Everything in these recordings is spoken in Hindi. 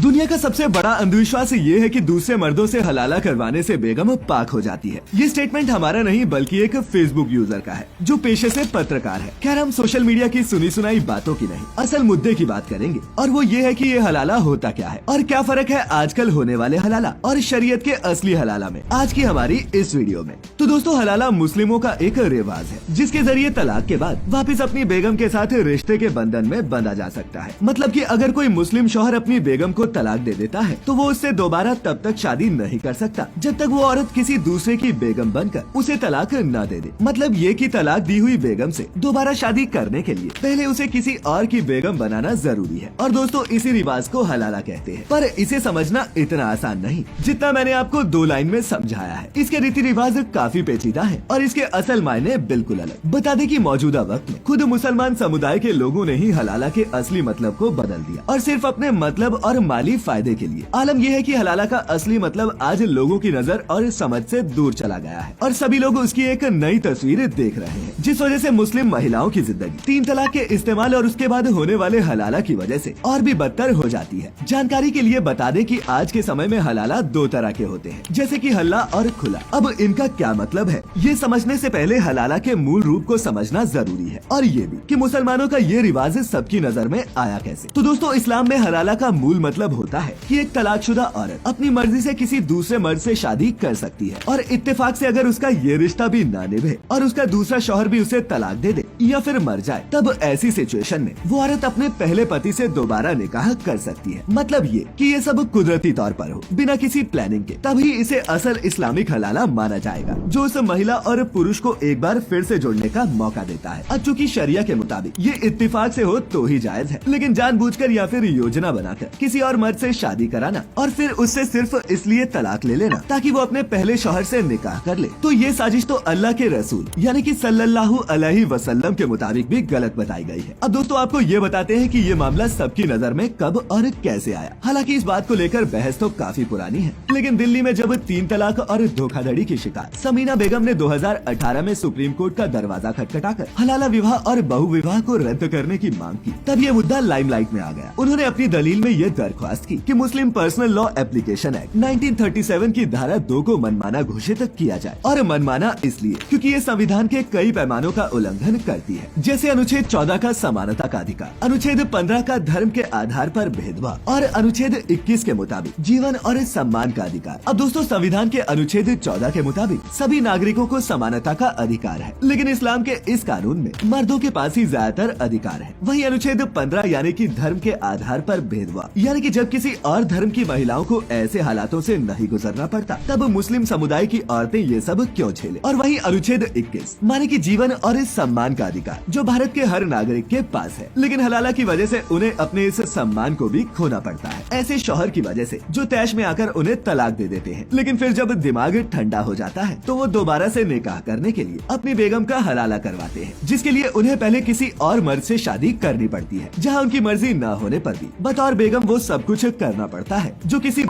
दुनिया का सबसे बड़ा अंधविश्वास ये है कि दूसरे मर्दों से हलाला करवाने से बेगम पाक हो जाती है। ये स्टेटमेंट हमारा नहीं बल्कि एक फेसबुक यूजर का है जो पेशे से पत्रकार है। खैर, हम सोशल मीडिया की सुनी सुनाई बातों की नहीं, असल मुद्दे की बात करेंगे और वो ये है कि ये हलाला होता क्या है और क्या फर्क है आजकल होने वाले हलाला और शरीयत के असली हलाला में, आज की हमारी इस वीडियो में। तो दोस्तों, हलाला मुस्लिमों का एक रिवाज है जिसके जरिए तलाक के बाद वापिस अपनी बेगम के साथ रिश्ते के बंधन में बंधा जा सकता है। मतलब कि अगर कोई मुस्लिम शौहर अपनी बेगम को तलाक दे देता है तो वो उससे दोबारा तब तक शादी नहीं कर सकता जब तक वो औरत किसी दूसरे की बेगम बनकर उसे तलाक न दे दे। मतलब ये कि तलाक दी हुई बेगम से दोबारा शादी करने के लिए पहले उसे किसी और की बेगम बनाना जरूरी है। और दोस्तों, इसी रिवाज को हलाला कहते हैं। पर इसे समझना इतना आसान नहीं जितना मैंने आपको 2 लाइन में समझाया है। इसके रीति रिवाज काफी पेचीदा है और इसके असल मायने बिल्कुल अलग। बता दें कि मौजूदा वक्त में खुद मुसलमान समुदाय के लोगों ने ही हलाला के असली मतलब को बदल दिया और सिर्फ अपने मतलब और माली फायदे के लिए। आलम यह है कि हलाला का असली मतलब आज लोगों की नजर और समझ से दूर चला गया है और सभी लोग उसकी एक नई तस्वीर देख रहे हैं, जिस वजह से मुस्लिम महिलाओं की जिंदगी 3 तलाक के इस्तेमाल और उसके बाद होने वाले हलाला की वजह से और भी बदतर हो जाती है। जानकारी के लिए बता दें कि आज के समय में हलाला 2 तरह के होते हैं, जैसे कि हल्ला और खुला। अब इनका क्या मतलब है, ये समझने से पहले हलाला के मूल रूप को समझना जरूरी है और ये भी कि मुसलमानों का ये रिवाज सबकी नजर में आया कैसे। तो दोस्तों, इस्लाम में हलाला का मूल मतलब होता है कि एक तलाकशुदा औरत अपनी मर्जी से किसी दूसरे मर्द से शादी कर सकती है और इत्तेफाक से अगर उसका ये रिश्ता भी ना निभे और उसका दूसरा शौहर भी उसे तलाक दे दे या फिर मर जाए, तब ऐसी सिचुएशन में वो औरत अपने पहले पति से दोबारा निकाह कर सकती है। मतलब ये कि ये सब कुदरती तौर पर हो, बिना किसी प्लानिंग के, तभी इसे असल इस्लामिक हलाला माना जाएगा, जो उस महिला और पुरुष को एक बार फिर से जोड़ने का मौका देता है। अब चूंकि शरिया के मुताबिक ये इत्तेफाक से हो तो ही जायज है, लेकिन जानबूझकर या फिर योजना बनाकर किसी और मर्द से शादी कराना और फिर उससे सिर्फ इसलिए तलाक ले लेना ताकि वो अपने पहले शौहर से निकाह कर ले, तो ये साजिश तो अल्लाह के रसूल यानी कि सल्लल्लाहु अलैहि वसल्लम के मुताबिक भी गलत बताई गई है। अब दोस्तों, आपको ये बताते हैं कि ये मामला सबकी नजर में कब और कैसे आया। हालांकि इस बात को लेकर बहस तो काफी पुरानी है, लेकिन दिल्ली में जब 3 तलाक और धोखाधड़ी की शिकार समीना बेगम ने 2018 में सुप्रीम कोर्ट का दरवाजा खटखटाकर हलाला विवाह और बहु विवाह को रद्द करने की मांग की, तब ये मुद्दा लाइमलाइट में आ गया। उन्होंने अपनी दलील में ये दरख्वास्त की कि मुस्लिम पर्सनल लॉ एप्लीकेशन एक्ट 1937 की धारा 2 को मनमाना घोषित किया जाए। और मनमाना इसलिए क्योंकि ये संविधान के कई पैमानों का उल्लंघन करती है, जैसे अनुच्छेद 14 का समानता का अधिकार, अनुच्छेद 15 का धर्म के आधार पर भेदभाव और अनुच्छेद 21 के मुताबिक जीवन और सम्मान का अधिकार। अब दोस्तों, संविधान के अनुच्छेद 14 के मुताबिक सभी नागरिकों को समानता का अधिकार है, लेकिन इस्लाम के इस कानून में मर्दों के पास ही ज्यादातर अधिकार है। वहीं अनुच्छेद 15 यानी कि धर्म के आधार पर भेदभाव, यानी कि जब किसी और धर्म की महिलाओं को ऐसे हालातों से नहीं गुजरना पड़ता, तब मुस्लिम समुदाय की औरतें ये सब क्यों झेले। और वहीं अनुच्छेद 21 माने कि जीवन और इस सम्मान का अधिकार, जो भारत के हर नागरिक के पास है, लेकिन हलाला की वजह से उन्हें अपने इस सम्मान को भी खोना पड़ता है, ऐसे शौहर की वजह से जो तैश में आकर उन्हें तलाक दे देते हैं। लेकिन फिर जब दिमाग ठंडा हो जाता है तो वो दोबारा से निकाह करने के लिए अपनी बेगम का हलाला करवाते हैं, जिसके लिए उन्हें पहले किसी और मर्द से शादी करनी पड़ती है, जहाँ उनकी मर्जी न होने पर भी बतौर बेगम वो सब कुछ करना पड़ता है, जो किसी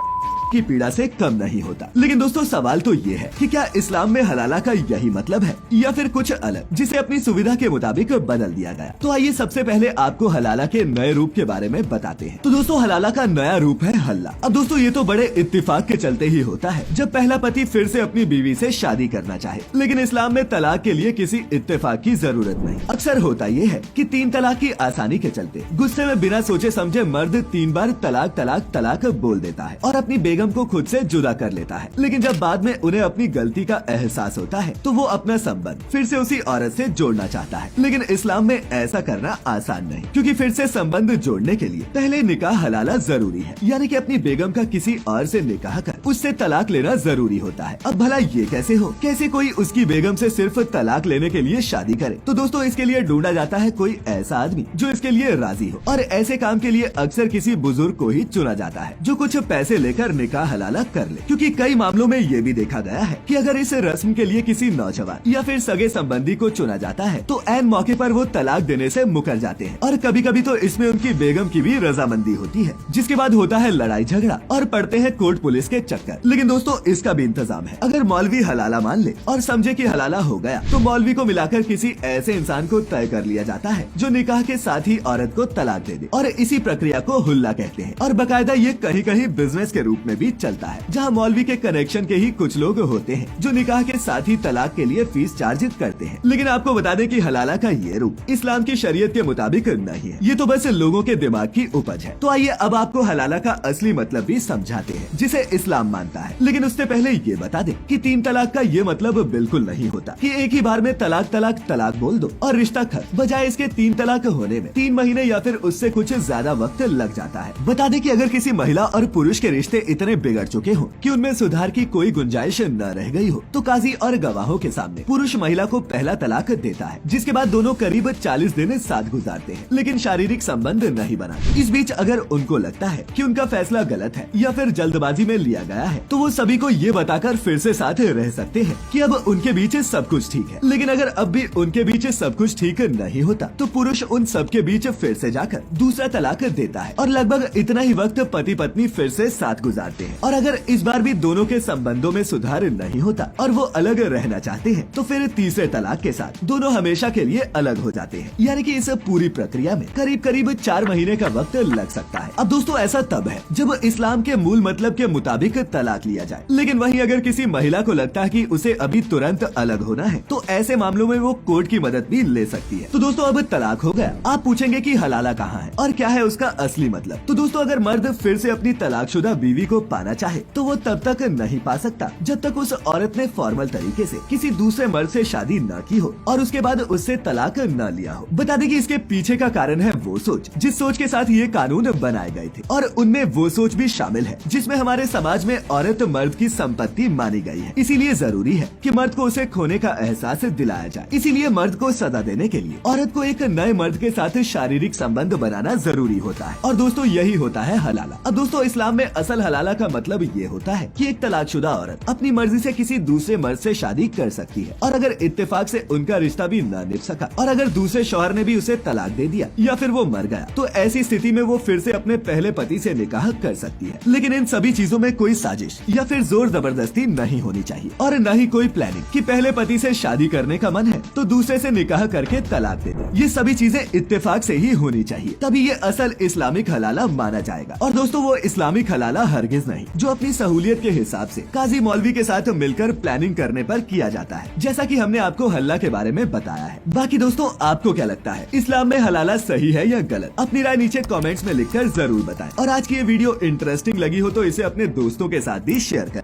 की पीड़ा से कम नहीं होता। लेकिन दोस्तों, सवाल तो ये है कि क्या इस्लाम में हलाला का यही मतलब है या फिर कुछ अलग, जिसे अपनी सुविधा के मुताबिक बदल दिया गया। तो आइए सबसे पहले आपको हलाला के नए रूप के बारे में बताते हैं। तो दोस्तों, हलाला का नया रूप है हल्ला। अब दोस्तों, ये तो बड़े इत्तेफाक के चलते ही होता है जब पहला पति फिर से अपनी बीवी से शादी करना चाहे, लेकिन इस्लाम में तलाक के लिए किसी इत्तेफाक की जरूरत नहीं। अक्सर होता ये है कि 3 तलाक की आसानी के चलते गुस्से में बिना सोचे समझे मर्द 3 बार तलाक तलाक तलाक बोल देता है और अपनी बेगम को खुद से जुदा कर लेता है। लेकिन जब बाद में उन्हें अपनी गलती का एहसास होता है तो वो अपना संबंध फिर से उसी औरत से जोड़ना चाहता है। लेकिन इस्लाम में ऐसा करना आसान नहीं, क्योंकि फिर से संबंध जोड़ने के लिए पहले निकाह हलाला जरूरी है, यानी कि अपनी बेगम का किसी और से निकाह कर उससे तलाक लेना जरूरी होता है। अब भला ये कैसे हो, कैसे कोई उसकी बेगम से सिर्फ तलाक लेने के लिए शादी करे। तो दोस्तों, इसके लिए ढूंढा जाता है कोई ऐसा आदमी जो इसके लिए राजी हो, और ऐसे काम के लिए अक्सर किसी बुजुर्ग को ही चुना जाता है, जो कुछ पैसे लेकर निकाह हलाला कर ले, क्योंकि कई मामलों में ये भी देखा गया है कि अगर इस रस्म के लिए किसी नौजवान या फिर सगे संबंधी को चुना जाता है तो ऐन मौके पर वो तलाक देने से मुकर जाते हैं, और कभी कभी तो इसमें उनकी बेगम की भी रजामंदी होती है, जिसके बाद होता है लड़ाई झगड़ा और पड़ते हैं कोर्ट पुलिस के चक्कर। लेकिन दोस्तों इसका भी इंतजाम है। अगर मौलवी हलाला मान ले और समझे कि हलाला हो गया तो मौलवी को मिलाकर किसी ऐसे इंसान को तय कर लिया जाता है जो निकाह के साथ ही औरत को तलाक दे दे, और इसी प्रक्रिया को हुल्ला कहते हैं। और बकायदा ये कहीं कहीं बिजनेस के रूप में भी चलता है, जहाँ मौलवी के कनेक्शन के ही कुछ लोग होते हैं जो निकाह के साथ ही तलाक के लिए फीस चार्ज करते हैं। लेकिन आपको बता दें कि हलाला का ये रूप इस्लाम की शरीयत के मुताबिक नहीं है, ये तो बस लोगों के दिमाग की उपज है। तो आइए अब आपको हलाला का असली मतलब भी समझाते हैं जिसे इस्लाम मानता है। लेकिन उससे पहले ये बता दें कि 3 तलाक का ये मतलब बिल्कुल नहीं होता कि एक ही बार में तलाक तलाक तलाक बोल दो और रिश्ता खत्म। बजाय इसके 3 तलाक होने में 3 महीने या फिर उससे कुछ ज्यादा वक्त लग जाता है। बता दें कि अगर किसी महिला और पुरुष के रिश्ते इतने बिगड़ चुके हो कि उनमें सुधार की कोई गुंजाइश न रह गई हो तो काजी और गवाहों के सामने पुरुष महिला को पहला तलाक देता है, जिसके बाद दोनों करीब 40 दिन साथ गुजारते हैं लेकिन शारीरिक संबंध नहीं बना। इस बीच अगर उनको लगता है कि उनका फैसला गलत है या फिर जल्दबाजी में लिया गया है तो वो सभी को ये बताकर फिर से साथ रह सकते हैं कि अब उनके बीच सब कुछ ठीक है। लेकिन अगर अब भी उनके बीच सब कुछ ठीक नहीं होता तो पुरुष उन सबके बीच फिर से जाकर दूसरा तलाक देता है और लगभग इतना ही वक्त पति पत्नी फिर से साथ गुजारते हैं। और अगर इस बार भी दोनों के संबंधों में सुधार नहीं होता और वो अलग रहना चाहते हैं तो फिर तीसरे तलाक के साथ दोनों हमेशा के लिए अलग हो जाते हैं। यानी कि इस पूरी प्रक्रिया में करीब करीब 4 महीने का वक्त लग सकता है। अब दोस्तों ऐसा तब है जब इस्लाम के मूल मतलब के मुताबिक तलाक लिया जाए। लेकिन वहीं अगर किसी महिला को लगता है कि उसे अभी तुरंत अलग होना है तो ऐसे मामलों में वो कोर्ट की मदद भी ले सकती है। तो दोस्तों अब तलाक हो गया। आप पूछेंगे कि हलाला कहाँ है और क्या है उसका असली मतलब। तो दोस्तों अगर मर्द फिर से अपनी तलाकशुदा बीवी को पाना चाहे तो वो तब तक नहीं पा सकता जब तक उस औरत ने फॉर्मल तरीके से किसी दूसरे मर्द से शादी न की हो और उसके बाद उससे तलाक न लिया हो। बता दें कि इसके पीछे का कारण है वो सोच जिस सोच के साथ ये कानून बनाए गए थे, और उनमें वो सोच भी शामिल है जिसमें हमारे समाज में औरत मर्द की संपत्ति मानी गई है। इसीलिए जरूरी है कि मर्द को उसे खोने का एहसास दिलाया जाए। इसीलिए मर्द को सजा देने के लिए औरत को एक नए मर्द के साथ शारीरिक संबंध बनाना जरूरी होता है। और दोस्तों यही होता है हलाला। अब दोस्तों इस्लाम में असल हलाला का मतलब ये होता है कि एक तलाकशुदा औरत अपनी मर्जी से किसी दूसरे मर्द से शादी कर सकती है, और अगर इत्तेफाक से उनका रिश्ता भी न निभ सका और अगर दूसरे शौहर ने भी उसे तलाक दे दिया या फिर वो मर गया तो ऐसी स्थिति में वो फिर से अपने पहले पति से निकाह कर सकती है। लेकिन इन सभी चीजों में कोई साजिश या फिर जोर जबरदस्ती नहीं होनी चाहिए और न ही कोई प्लानिंग कि पहले पति से शादी करने का मन है तो दूसरे से निकाह करके तलाक दे दो। ये सभी चीजें इत्तेफाक से ही होनी चाहिए, तभी ये असल इस्लामिक हलाला माना जाएगा। और दोस्तों वो इस्लामिक हलाला हरगिज नहीं जो अपनी सहूलियत के हिसाब से काजी मौलवी के साथ मिलकर प्लानिंग करने पर किया जाता है, जैसा कि हमने आपको हल्ला के बारे में बताया है। बाकी दोस्तों आपको क्या लगता है, इस्लाम में हलाला सही है या गलत? अपनी राय नीचे कमेंट्स में लिखकर जरूर बताएं। और आज की ये वीडियो इंटरेस्टिंग लगी हो तो इसे अपने दोस्तों के साथ भी शेयर करें।